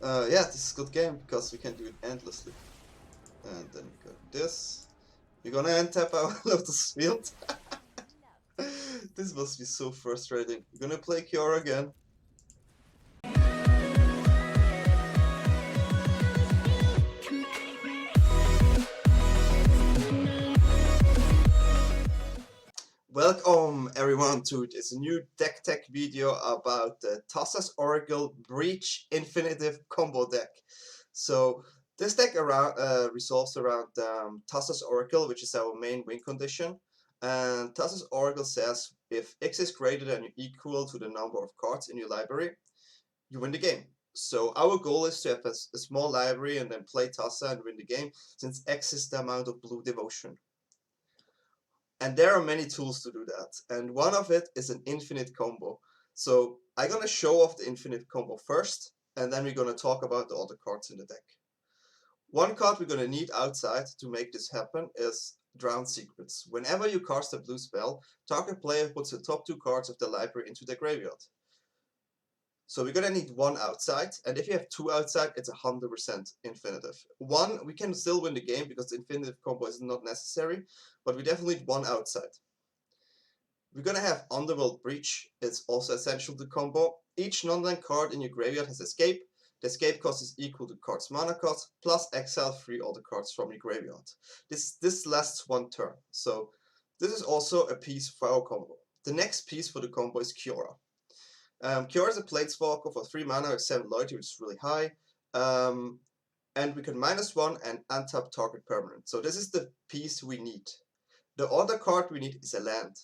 Yeah, this is a good game because we can do it endlessly. And then we got this. We're gonna untap our Lotusfield. This must be so frustrating. We're gonna play Kiora again. Welcome everyone to this new deck tech video about the Thassa's Oracle Breach Infinitive combo deck. So this deck resolves around Thassa's Oracle, which is our main win condition. And Thassa's Oracle says if X is greater than or equal to the number of cards in your library, you win the game. So our goal is to have a small library and then play Thassa and win the game, since X is the amount of blue devotion. And there are many tools to do that. And one of it is an infinite combo. So I'm going to show off the infinite combo first, and then we're going to talk about the other cards in the deck. One card we're going to need outside to make this happen is Drowned Secrets. Whenever you cast a blue spell, target player puts the top 2 cards of the library into the graveyard. So we're going to need 1 outside, and if you have 2 outside, it's 100% infinitive. 1, we can still win the game because the infinitive combo is not necessary, but we definitely need 1 outside. We're going to have Underworld Breach. It's also essential to combo. Each non-land card in your graveyard has escape. The escape cost is equal to card's mana cost, plus exile 3 other cards from your graveyard. This lasts 1 turn, so this is also a piece for our combo. The next piece for the combo is Kiora. Kiora is a Planeswalker for 3 mana with 7 loyalty, which is really high. And we can -1 and untap target permanent. So this is the piece we need. The other card we need is a land.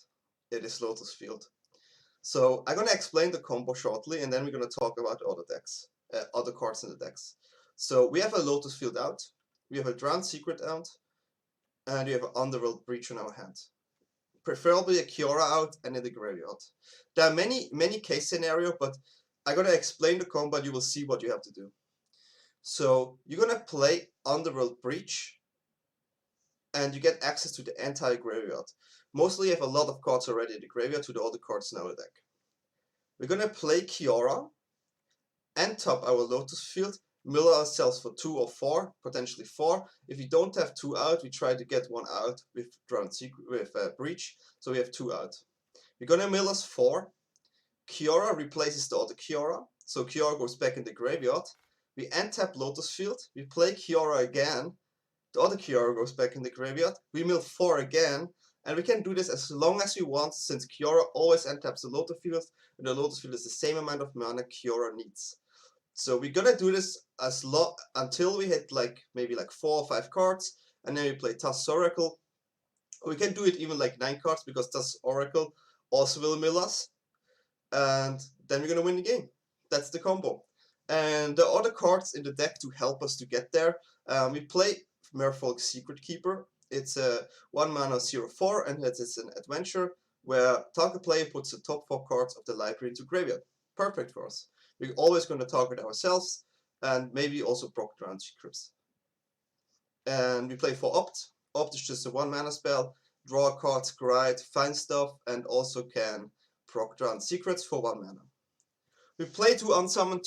It is Lotusfield. So I'm going to explain the combo shortly, and then we're going to talk about the other decks, other cards in the decks. So we have a Lotusfield out, we have a Drowned Secret out, and we have an Underworld Breach in our hand. Preferably a Kiora out and in the graveyard. There are many case scenarios, but I'm going to explain the combo and you will see what you have to do. So you're going to play Underworld Breach and you get access to the entire graveyard. Mostly you have a lot of cards already in the graveyard to the other cards in our deck. We're going to play Kiora and top our Lotusfield, mill ourselves for 2 or 4, potentially 4. If we don't have 2 out, we try to get 1 out with Drowned Secret, with Breach, so we have 2 out. We're gonna mill us 4. Kiora replaces the other Kiora, so Kiora goes back in the graveyard. We untap Lotusfield, we play Kiora again, the other Kiora goes back in the graveyard, we mill 4 again, and we can do this as long as we want, since Kiora always untaps the Lotusfield, and the Lotusfield is the same amount of mana Kiora needs. So we're gonna do this as long until we hit maybe 4 or 5 cards, and then we play Thassa's Oracle. We can do it even 9 cards because Thassa's Oracle also will mill us, and then we're gonna win the game. That's the combo. And the other cards in the deck to help us to get there, we play Merfolk's Secret Keeper. It's a 1 mana 0/4, and it's an adventure where target player puts the top 4 cards of the library into graveyard. Perfect for us. We're always going to target ourselves and maybe also proc Drowned Secrets. And we play for Opt. Opt is just a 1 mana spell, draw cards, grind, find stuff, and also can proc Drowned Secrets for 1 mana. We play 2 Unsummon.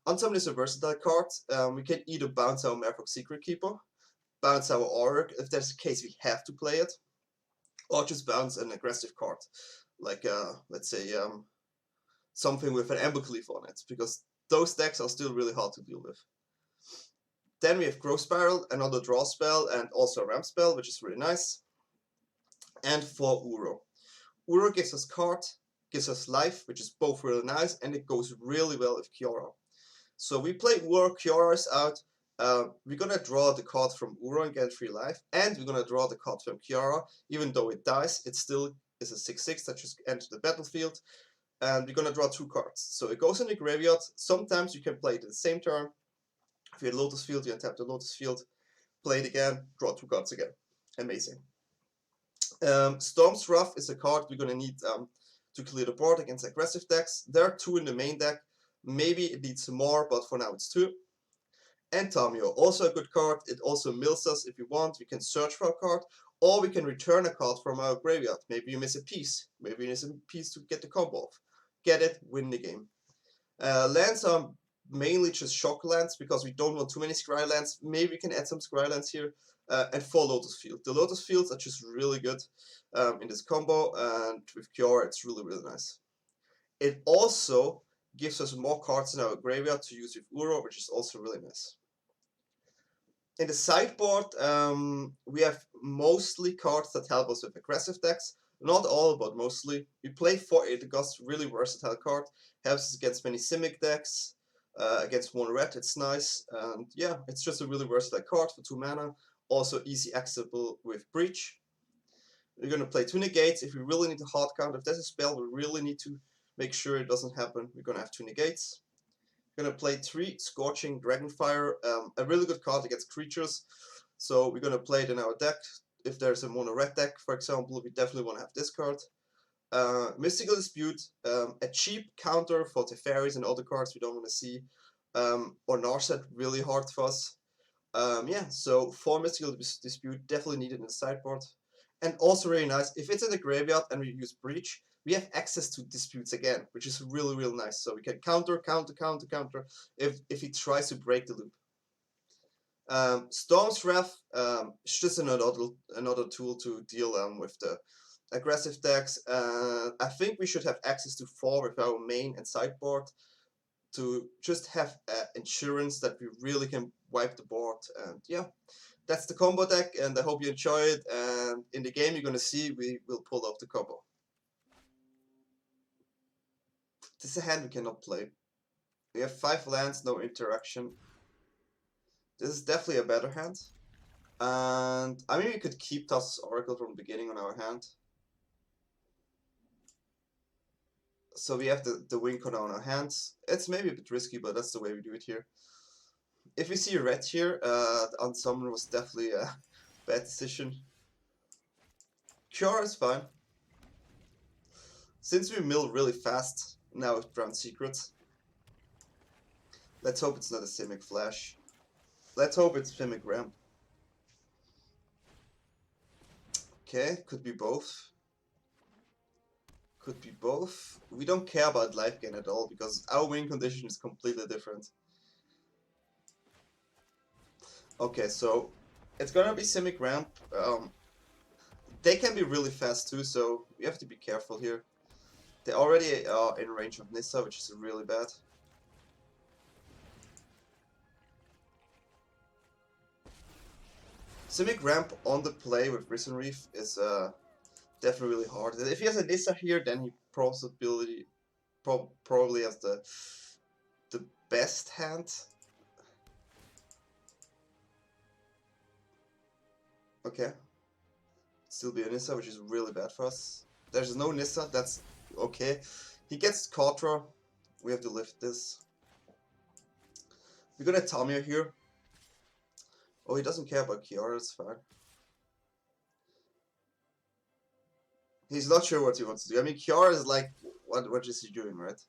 Unsummon is a versatile card. We can either bounce our Merfolk's Secret Keeper, bounce our Auric, if there's a case we have to play it, or just bounce an aggressive card, like let's say something with an Embercleave on it, because those decks are still really hard to deal with. Then we have Growth Spiral, another draw spell, and also a ramp spell, which is really nice. And for Uro. Uro gives us card, gives us life, which is both really nice, and it goes really well with Kiora. So we play Uro, Kiora is out. We're gonna draw the card from Uro and get 3 life, and we're gonna draw the card from Kiora. Even though it dies, it still is a 6/6 that just enters the battlefield. And we're gonna draw 2 cards. So it goes in the graveyard. Sometimes you can play it at the same turn. If you had Lotusfield, you untap the Lotusfield, play it again, draw 2 cards again. Amazing. Storm's Wrath is a card we're gonna need to clear the board against aggressive decks. There are 2 in the main deck. Maybe it needs more, but for now it's 2. And Temur, also a good card. It also mills us if you want. We can search for a card, or we can return a card from our graveyard. Maybe you miss a piece. Maybe you miss a piece to get the combo off. Get it, win the game. Lands are mainly just shock lands because we don't want too many scry lands. Maybe we can add some scry lands here. And 4 Lotusfield. The Lotusfields are just really good in this combo, and with Kiora it's really nice. It also gives us more cards in our graveyard to use with Uro, which is also really nice. In the sideboard, we have mostly cards that help us with aggressive decks. Not all, but mostly. We play 4 Aethergos, really versatile card. Helps us against many Simic decks. Against 1 red, it's nice. And yeah, it's just a really versatile card for 2 mana. Also easy accessible with Breach. We're going to play 2 negates if we really need a hard count. If there's a spell we really need to make sure it doesn't happen, we're going to have 2 negates. We're going to play 3 Scorching Dragonfire, a really good card against creatures. So we're going to play it in our deck. If there's a mono red deck, for example, we definitely want to have this card. Mystical Dispute, a cheap counter for Teferis and other cards we don't want to see. Or Narset, really hard for us. Yeah, so 4 Mystical Dispute, definitely needed in the sideboard. And also really nice, if it's in the graveyard and we use Breach, we have access to disputes again, which is really nice. So we can counter if he tries to break the loop. Storm's Wrath is just another tool to deal with the aggressive decks. I think we should have access to 4 with our main and sideboard to just have insurance that we really can wipe the board. And yeah, that's the combo deck, and I hope you enjoy it. And in the game, you're gonna see we will pull off the combo. This is a hand we cannot play. We have 5 lands, no interaction. This is definitely a better hand. And I mean, we could keep Thassa's Oracle from the beginning on our hand. So we have the win con on our hands. It's maybe a bit risky, but that's the way we do it here. If we see red here, the unsummon was definitely a bad decision. Kiora is fine. Since we mill really fast now with Drowned Secret, let's hope it's not a Simic Flash. Let's hope it's Simic Ramp. Okay, could be both. Could be both. We don't care about life gain at all because our win condition is completely different. Okay, so it's gonna be Simic Ramp. They can be really fast too, so we have to be careful here. They already are in range of Nissa, which is really bad. Simic Ramp on the play with Risen Reef is definitely really hard. If he has a Nissa here, then he probably has the best hand. Okay. Still be a Nissa, which is really bad for us. There's no Nissa, that's okay. He gets Katra. We have to lift this. We're gonna Temur here. Oh, he doesn't care about Kiora, it's fine. He's not sure what he wants to do. I mean, Kiora is like, what is he doing, right?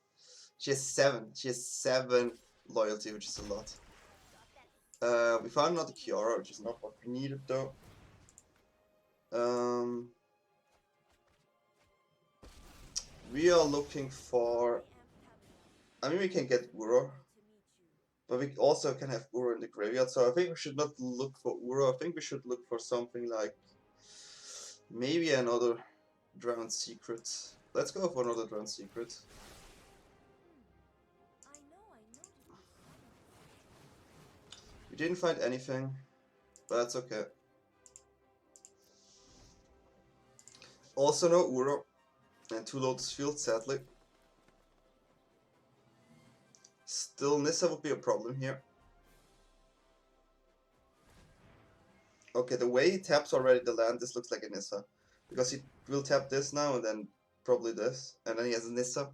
She has 7. She has 7 loyalty, which is a lot. We found another Kiora, which is not what we needed though. We are looking for... I mean, we can get Uro. But we also can have Uro in the graveyard, so I think we should not look for Uro. I think we should look for something like... maybe another Drowned Secret. Let's go for another Drowned Secret. We didn't find anything, but that's okay. Also no Uro, and 2 Lotusfield, sadly. Still, Nissa would be a problem here. Okay, the way he taps already the land, this looks like a Nissa. Because he will tap this now, and then probably this, and then he has a Nissa.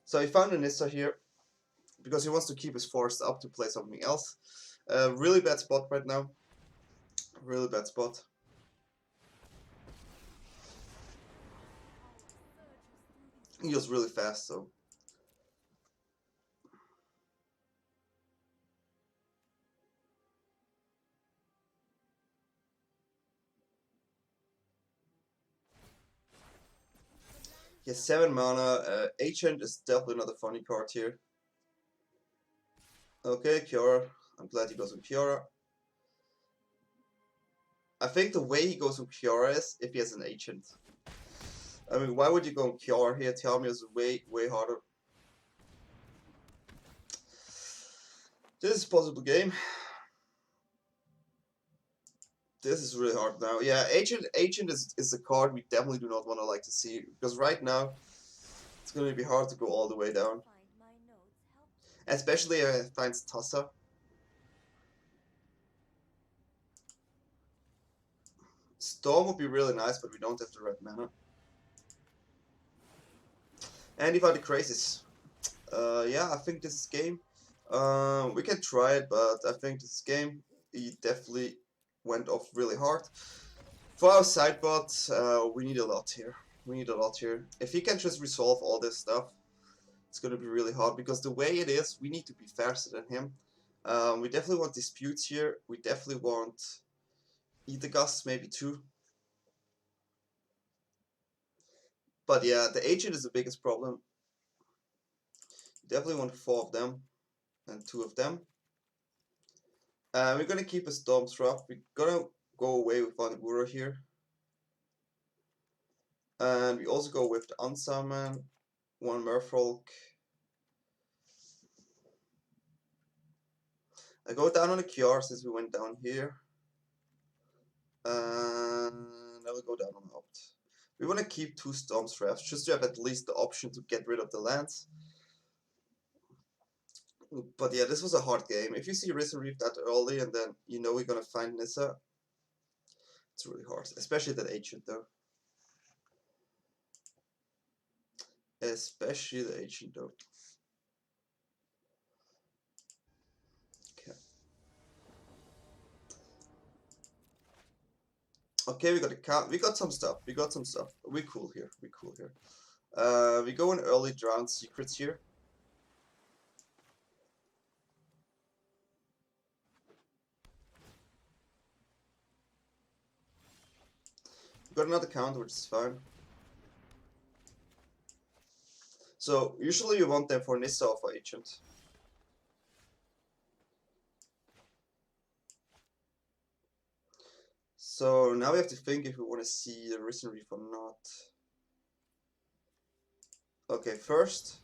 So he found a Nissa here, because he wants to keep his forest up to play something else. Really bad spot right now. Really bad spot. He was really fast, so... He has 7 mana. Agent is definitely not a funny card here. Okay, Kiora. I'm glad he goes with Kiora. I think the way he goes with Kiora is if he has an agent. I mean, why would you go with Kiora here? Temur is way harder. This is a possible game. This is really hard now. Yeah, agent is a card we definitely do not want to like to see, because right now it's gonna be hard to go all the way down. Especially if it finds Thassa. Storm would be really nice, but we don't have the red mana. And he found the crazies. Yeah, I think this is game. We can try it, but I think this game, he definitely went off really hard. For our sidebot, we need a lot here. We need a lot here. If he can just resolve all this stuff, it's gonna be really hard, because the way it is, we need to be faster than him. We definitely want disputes here. We definitely want Ethergust maybe too. But yeah, the agent is the biggest problem. Definitely want 4 of them and 2 of them. We're gonna keep a Stormstruck. We're gonna go away with one Ura here. And we also go with the Unsummon, 1 Merfolk. I go down on the Kiora since we went down here. And I will go down on Opt. We want to keep 2 Stormstraps just to have at least the option to get rid of the lands. But yeah, this was a hard game. If you see Risen Reef that early and then you know we're gonna find Nissa, it's really hard. Especially that agent though. Especially the agent though. Okay. Okay, we got a count. We got some stuff. We got some stuff. We cool here. We cool here. We go in early Drowned Secrets here. We got another counter, which is fine. So usually you want them for Nissa or for Agent. So now we have to think if we want to see the Risen Reef or not. Okay, first.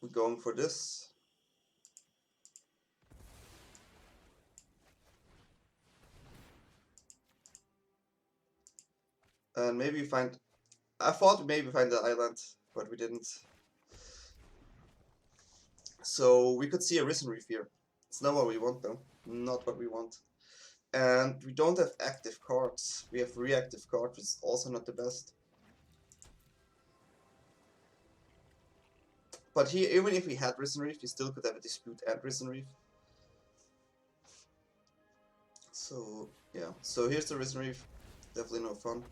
We're going for this. And maybe find... I thought maybe find the island, but we didn't. So we could see a Risen Reef here. It's not what we want though. Not what we want. And we don't have active cards. We have reactive cards, which is also not the best. But here, even if we had Risen Reef, we still could have a Dispute and Risen Reef. So, yeah. So here's the Risen Reef. Definitely no fun.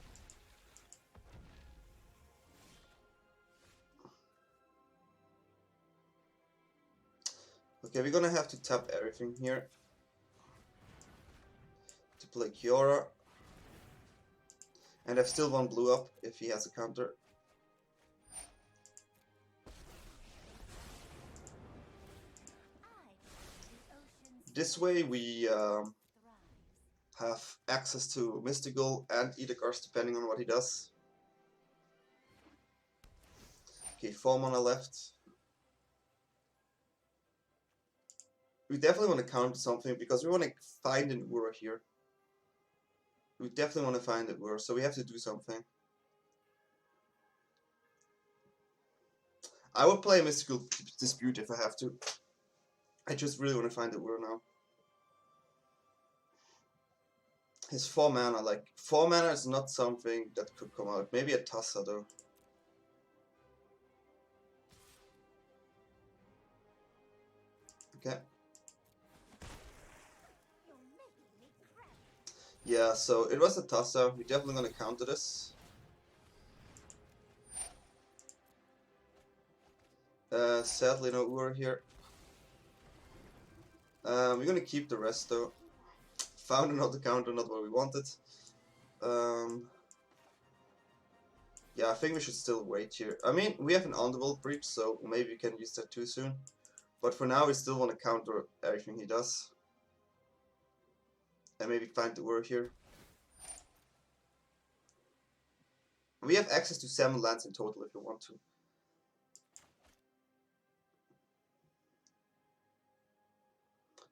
Okay, we're gonna have to tap everything here to play Kiora. And have still 1 blue up if he has a counter. This way we have access to Mystical and Edegars depending on what he does. Okay, 4 mana left. We definitely want to counter something because we want to find an Ura here. We definitely want to find an Ura, so we have to do something. I would play Mystical Dispute if I have to. I just really want to find the Ura now. His 4 mana, like 4 mana is not something that could come out. Maybe a Thassa though. Okay. Yeah, so it was a Thassa. We're definitely gonna counter this. Sadly no Ura here. We're gonna keep the rest though. Found another counter, not what we wanted. Yeah, I think we should still wait here. I mean, we have an Underworld Breach, so maybe we can use that too soon. But for now, we still want to counter everything he does. And maybe find the Ur here. We have access to 7 lands in total if we want to.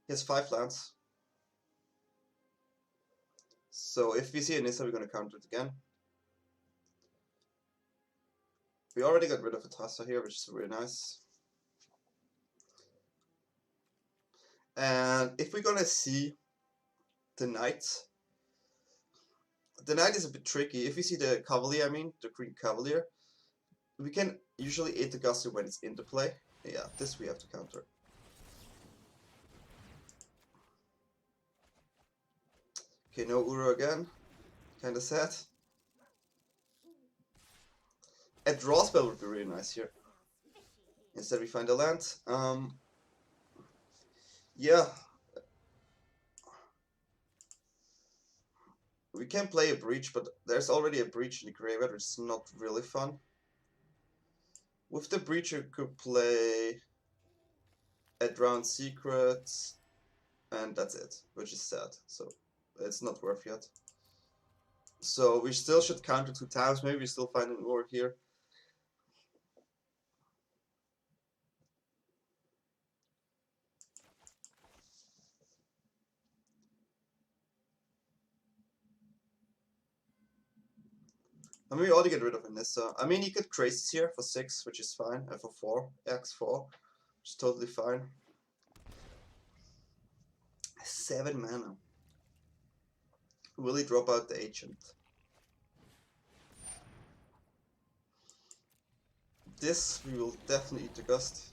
He has 5 lands. So if we see a Nissa, we're going to counter it again. We already got rid of a Thassa here, which is really nice. And if we're going to see the Knight is a bit tricky. If we see the Cavalier, I mean, the Green Cavalier, we can usually hit the Guster when it's into play. Yeah, this we have to counter. Okay, no Uro again. Kinda sad. A draw spell would be really nice here. Instead we find a land. Yeah. We can play a breach, but there's already a breach in the graveyard, which is not really fun. With the breach you could play a Drowned Secret, and that's it, which is sad, so it's not worth yet. So we still should counter 2 times, maybe we still find an Ur here. I mean, we ought to get rid of Anissa. I mean, you could Crazy here for 6, which is fine, and for 4, X4, which is totally fine. 7 mana. Will he drop out the Agent? This we will definitely eat the Gust.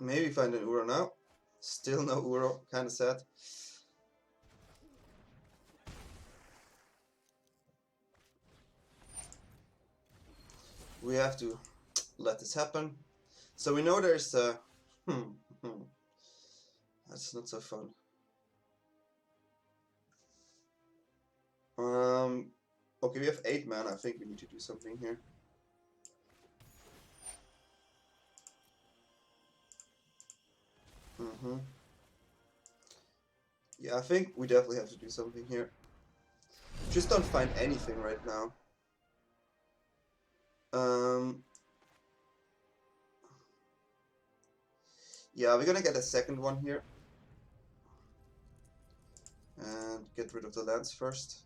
Maybe find an Uro now. Still no Uro, kinda sad. We have to let this happen. So we know there's a... That's not so fun. Okay, we have 8 mana. I think we need to do something here. Yeah, I think we definitely have to do something here. Just don't find anything right now. Yeah, we're gonna get a second one here. And get rid of the lands first.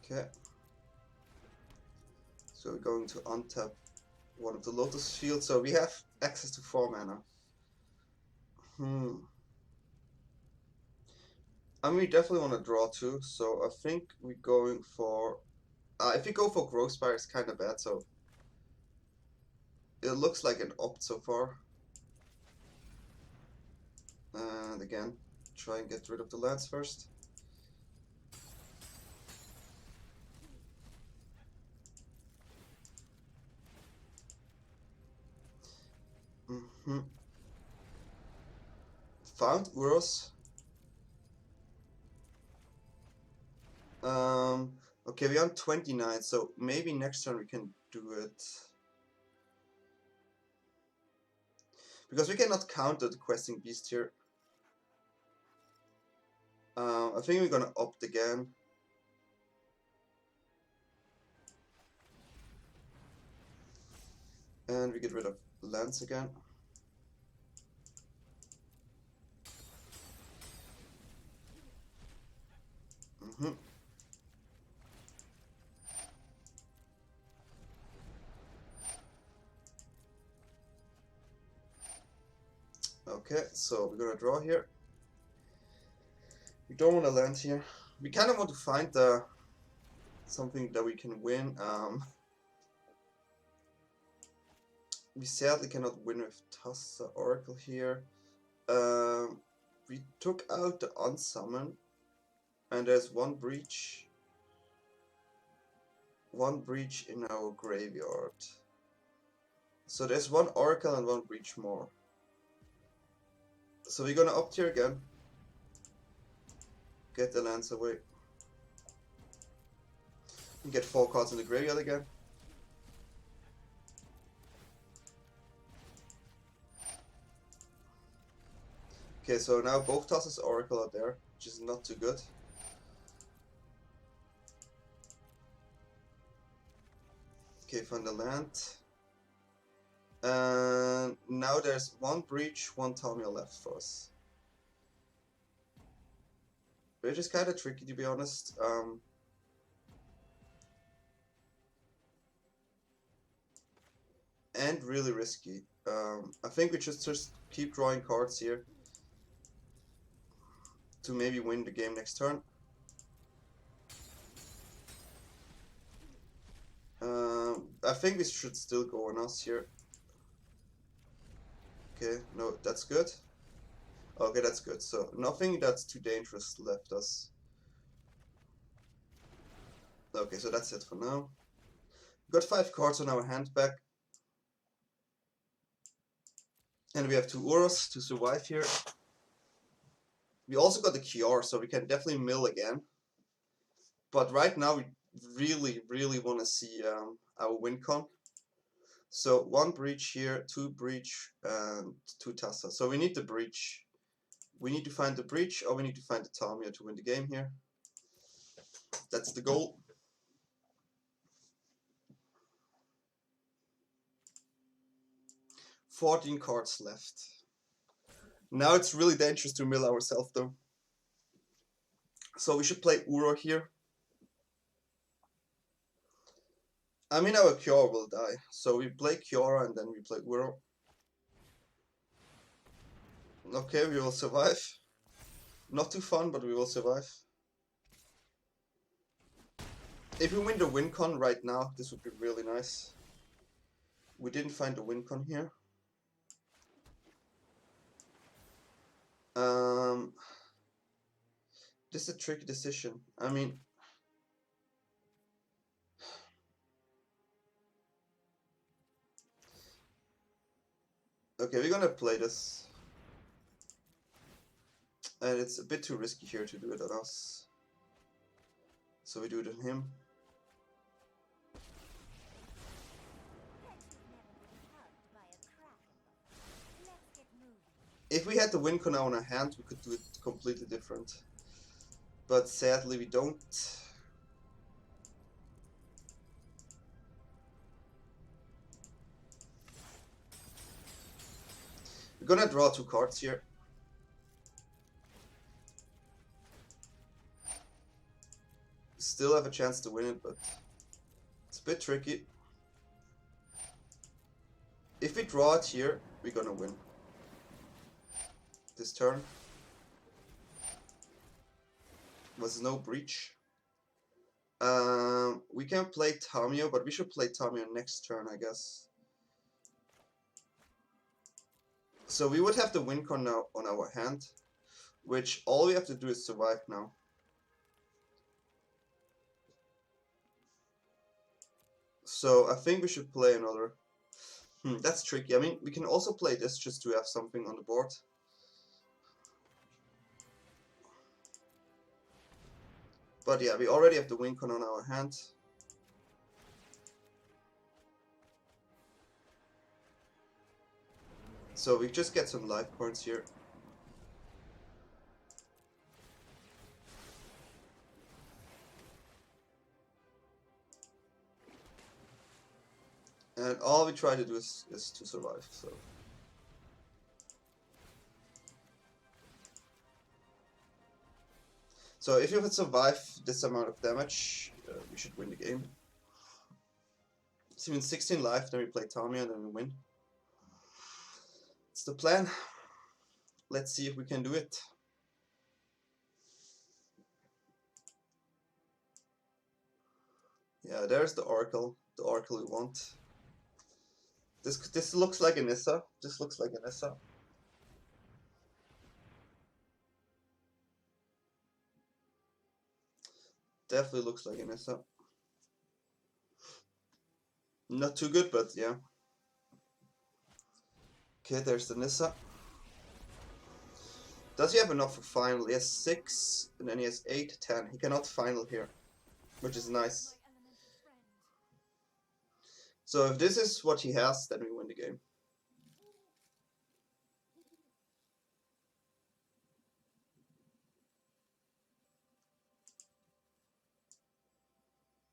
Okay. So we're going to untap one of the Lotusfield. So we have access to 4 mana. I mean, we definitely want to draw 2, so I think we're going for... if we go for Growth Spire, it's kind of bad, so... It looks like an opt so far. And again, try and get rid of the lands first. Found Uros. Okay, we're on 29, so maybe next turn we can do it. Because we cannot counter the Questing Beast here. I think we're gonna opt again. And we get rid of lands again. Okay, so we're gonna draw here. We don't want to land here. We kind of want to find something that we can win. We sadly cannot win with Thassa Oracle here. we took out the unsummon, and there's one breach in our graveyard. So there's one Oracle and one breach more. So we're gonna up tier again. Get the lands away. And get 4 cards in the graveyard again. Okay, so now both Thassa's Oracle are there, which is not too good. Okay, find the land. And now there's one breach, one Temur left for us. Which is kind of tricky, to be honest. And really risky. I think we should just keep drawing cards here to maybe win the game next turn. I think we should still go on us here. Okay, no, that's good. Okay, that's good. So nothing that's too dangerous left us. Okay, so that's it for now. Got 5 cards on our hand back. And we have 2 Uros to survive here. We also got the Kiora, so we can definitely mill again. But right now we really want to see our win con. So 1 breach here, 2 breach, and 2 Thassa. So we need the breach. We need to find the breach, or we need to find the Temur to win the game here. That's the goal. "14 cards left. Now it's really dangerous to mill ourselves though. So we should play Uro here. I mean, our Kiora will die. So we play Kiora and then we play Uro. Okay, we will survive. Not too fun, but we will survive. If we win the win con right now, this would be really nice. We didn't find the win con here. This is a tricky decision. I mean, okay, we're gonna play this. And it's a bit too risky here to do it on us. So we do it on him. If we had the win con on our hand, we could do it completely different. But sadly we don't. We're gonna draw 2 cards here. Still have a chance to win it, but it's a bit tricky. If we draw it here, we're gonna win this turn. Was no breach. We can play Temur, but we should play Temur next turn, I guess. So we would have the win con now on our hand, which all we have to do is survive now. So I think we should play another. That's tricky. I mean, we can also play this just to have something on the board. But yeah, we already have the win con on our hand. So we just get some life points here. And all we try to do is to survive, so. So if you would survive this amount of damage, we should win the game. So in 16 life, then we play Temur and then we win. It's the plan. Let's see if we can do it. Yeah, there's the Oracle we want. This looks like a Nissa. This looks like a Nissa. Definitely looks like a Nissa. Not too good, but yeah. Okay, there's the Nissa. Does he have enough for final? He has 6, and then he has 8, 10. He cannot final here, which is nice. So if this is what he has, then we win the game.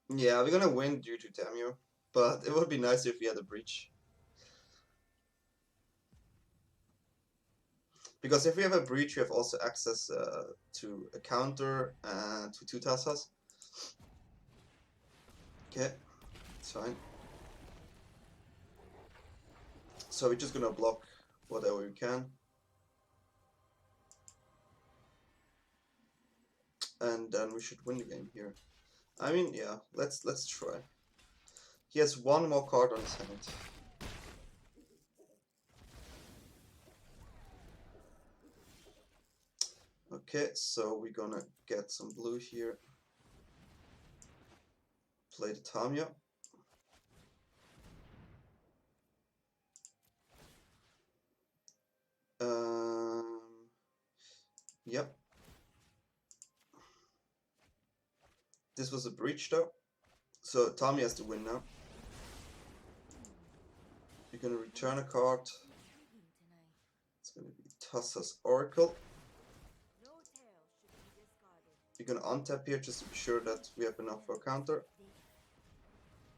Yeah, we're gonna win due to Temur, but it would be nice if we had a breach. Because if we have a breach, we have also access to a counter and to 2 Thassas. Okay, it's fine. So we're just gonna block whatever we can. And then we should win the game here. I mean, yeah, let's try. He has 1 more card on his hand. Okay, so we're gonna get some blue here. Play the Tamiya. Yep. This was a breach though. So Tamiya has to win now. You're gonna return a card. It's gonna be Thassa's Oracle. You're gonna untap here just to be sure that we have enough for a counter.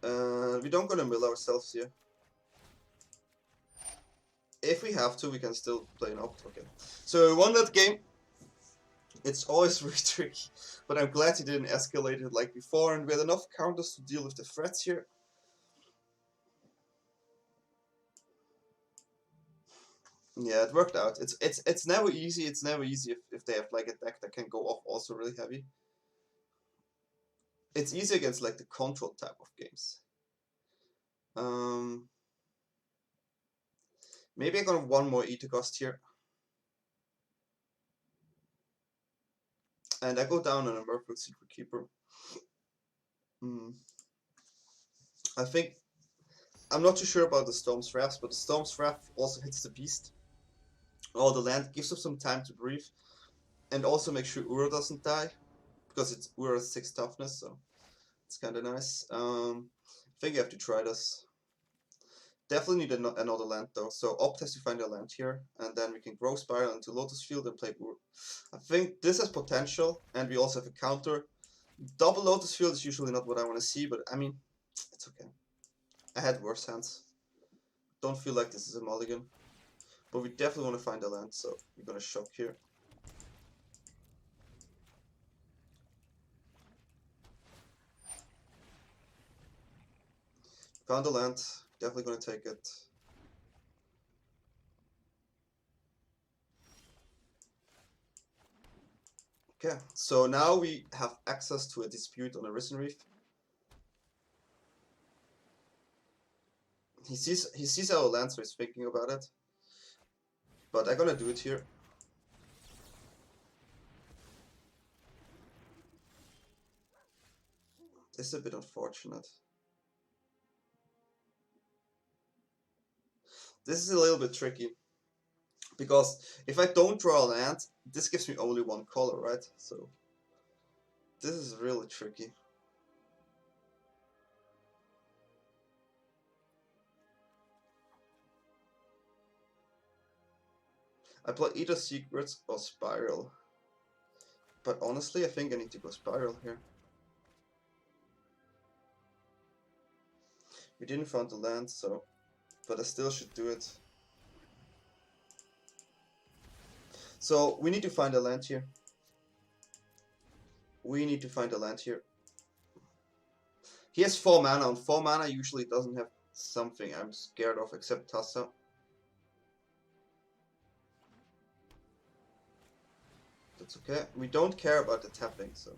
We don't gonna mill ourselves here. If we have to, we can still play an opt. Okay. So we won that game. It's always really tricky, but I'm glad he didn't escalate it like before, and we had enough counters to deal with the threats here. Yeah, it worked out. It's never easy. It's never easy if they have like a deck that can go off also really heavy. It's easy against like the control type of games. Maybe I got 1 more Ether Ghost here. And I go down on a Underworld Secret Keeper. I think I'm not too sure about the Storm's Wrath, but the Storm's Wrath also hits the beast. Or the land, gives us some time to breathe. And also make sure Uro doesn't die. Because it's Uro's 6 toughness, so it's kinda nice. I think you have to try this. Definitely need another land though, so opt has to find a land here, and then we can grow Spiral into Lotusfield and play Uro. I think this has potential, and we also have a counter. Double Lotusfield is usually not what I want to see, but I mean, it's okay. I had worse hands. Don't feel like this is a mulligan. But we definitely want to find a land, so we're gonna shock here. Found a land, definitely gonna take it. Okay, so now we have access to a dispute on a Risen Reef. He sees our land, so he's thinking about it. But I'm gonna do it here. This is a bit unfortunate. This is a little bit tricky. Because if I don't draw a land, this gives me only 1 color, right? So this is really tricky. I play either Secrets or Spiral. But honestly, I think I need to go Spiral here. We didn't find the land, so... But I still should do it. So, we need to find a land here. We need to find a land here. He has 4 mana. On 4 mana usually doesn't have something I'm scared of except Thassa. That's okay. We don't care about the tapping, so...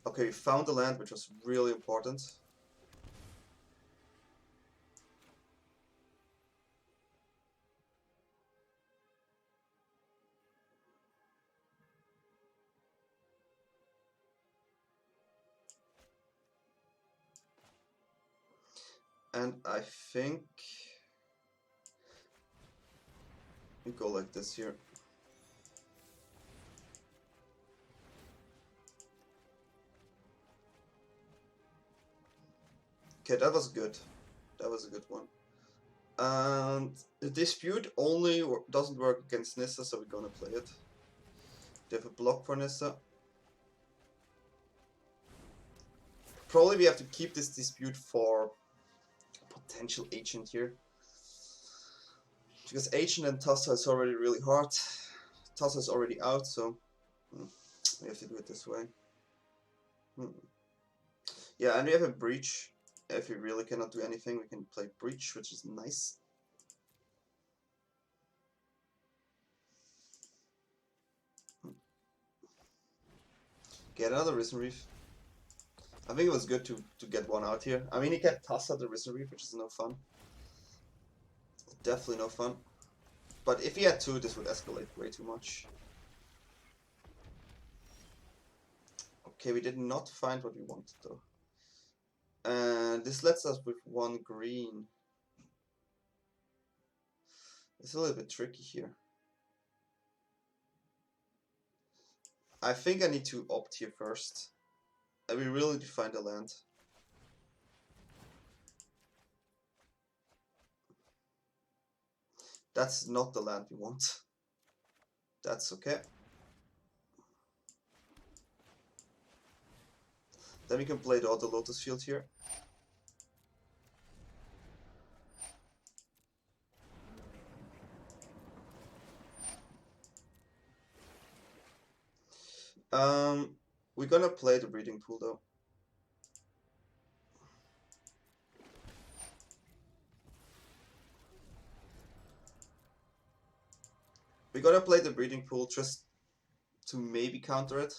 Okay, we found the land, which was really important. And I think we go like this here. Okay, that was good. That was a good one. And the dispute only doesn't work against Nissa, so we're gonna play it. They have a block for Nissa. Probably we have to keep this dispute for potential agent here. Because agent and Thassa is already really hard. Thassa is already out, so we have to do it this way. Yeah, and we have a breach. If we really cannot do anything, we can play breach, which is nice. Get another Risen Reef. I think it was good to get one out here. I mean, he can Thassa the Risen Reef, which is no fun. Definitely no fun. But if he had two, this would escalate way too much. Okay, we did not find what we wanted though. And this lets us with one green. It's a little bit tricky here. I think I need to opt here first. And we really define the land. That's not the land we want. That's okay. Then we can play the other Lotusfield here. We're gonna play the breeding pool though. We're gonna play the breeding pool just to maybe counter it.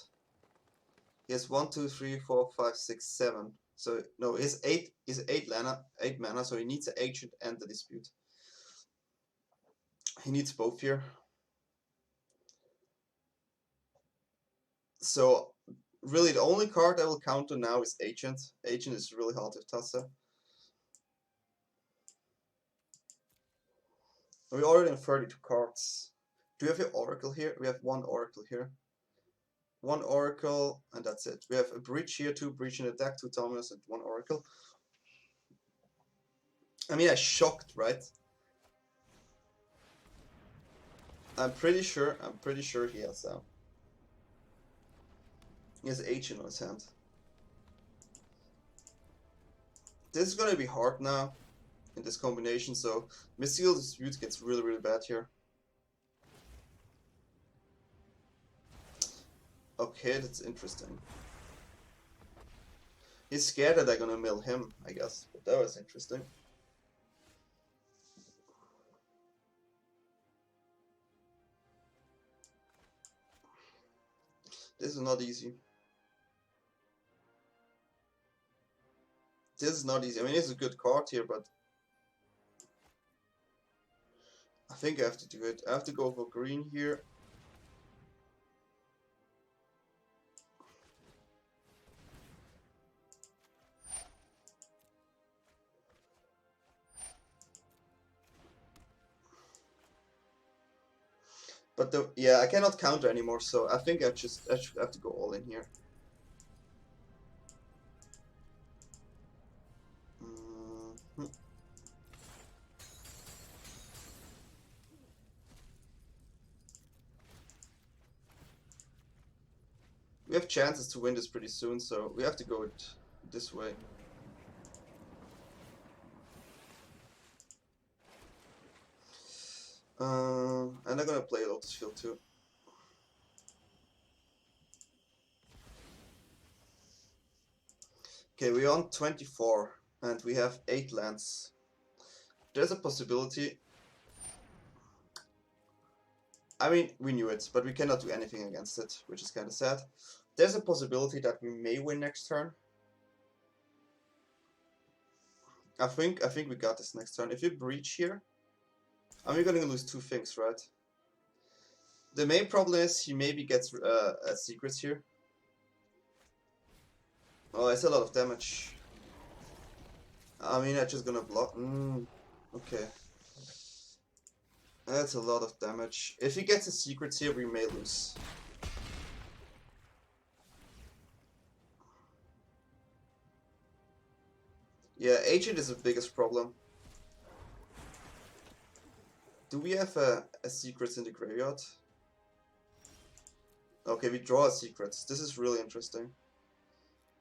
He has 1, 2, 3, 4, 5, 6, 7. So no, his eight is 8 mana, so he needs an agent and the dispute. He needs both here. So really the only card I will counter now is agent. Agent is really hard with Thassa. We're already in 32 cards. Do we have an oracle here? We have one oracle here. One oracle, and that's it. We have a breach here, 2 breach in the deck, 2 Temurs, and 1 oracle. I mean, I shocked, right? I'm pretty sure he has agent on his hand. This is gonna be hard now in this combination, so Mystical Dispute gets really, really bad here. Okay, that's interesting. He's scared that I'm gonna mill him, I guess, but that was interesting. This is not easy. This is not easy. I mean, it's a good card here, but I think I have to do it. I have to go for green here. But yeah, I cannot counter anymore, so I think I should have to go all in here. We have chances to win this pretty soon, so we have to go it this way. And I'm gonna play Lotusfield too. Okay, we're on 24 and we have 8 lands. There's a possibility. I mean, we knew it, but we cannot do anything against it, which is kind of sad. There's a possibility that we may win next turn. I think we got this next turn. If we breach here, I mean, we're gonna lose 2 things, right? The main problem is he maybe gets secrets here. Oh, it's a lot of damage. I mean, I'm just gonna block. Okay. That's a lot of damage. If he gets his secrets here, we may lose. Yeah, agent is the biggest problem. Do we have a secret in the graveyard? Okay, we draw a secret. This is really interesting.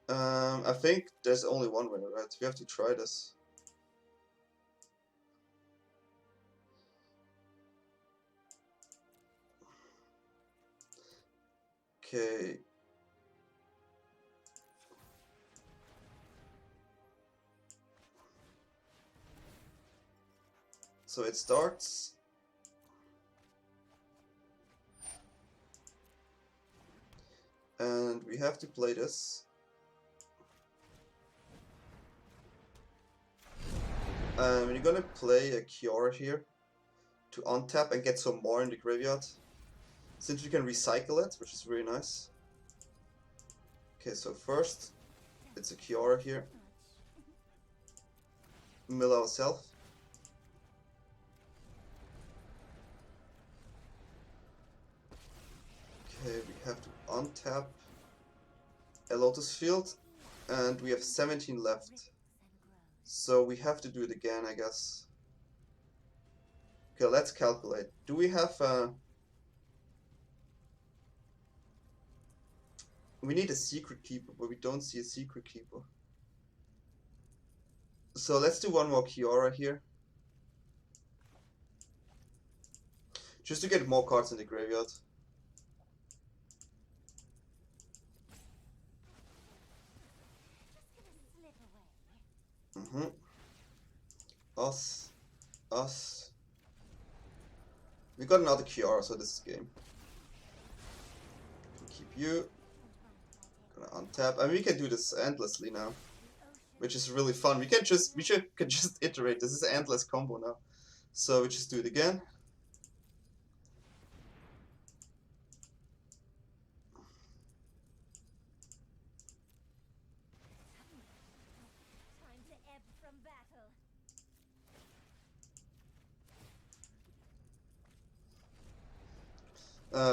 I think there's only one way, right? We have to try this. Okay. So it starts. And we have to play this. We're gonna play a Kiora here to untap and get some more in the graveyard. Since we can recycle it, which is really nice. Okay, so first, it's a Kiora here. Mill ourselves. Okay, we have to untap a Lotusfield, and we have 17 left. So we have to do it again, I guess. Okay, let's calculate. Do we have we need a secret keeper, but we don't see a secret keeper. So let's do one more Kiora here. Just to get more cards in the graveyard. Us. We got another Kiora, so this is game. Keep you. Gonna untap. I mean, we can do this endlessly now, which is really fun. We can just iterate. This is an endless combo now. So we just do it again.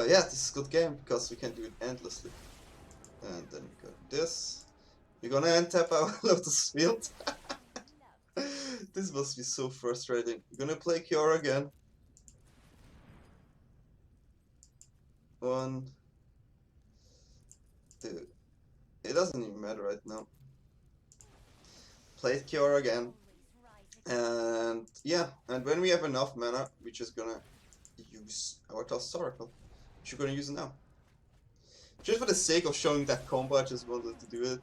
Yeah, this is a good game because we can do it endlessly. And then we got this. We're gonna untap our Lotusfield. This must be so frustrating. We're gonna play Kiora again. 1, 2. It doesn't even matter right now. Play Kiora again. And yeah, and when we have enough mana, we're just gonna use our Thassa Oracle. Which we're gonna use it now. Just for the sake of showing that combo, I just wanted to do it.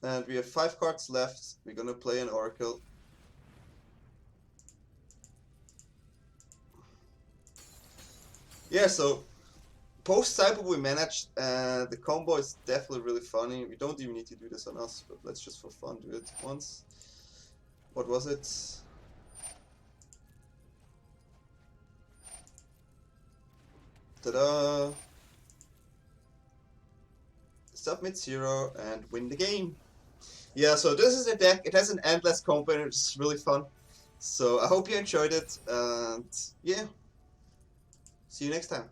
And we have 5 cards left. We're gonna play an Oracle. Yeah, so post-cyber we managed, and the combo is definitely really funny. We don't even need to do this on us, but let's just for fun do it once. What was it? Ta-da! Submit 0 and win the game. Yeah, so this is a deck. It has an endless combo and it's really fun. So I hope you enjoyed it, and yeah, see you next time.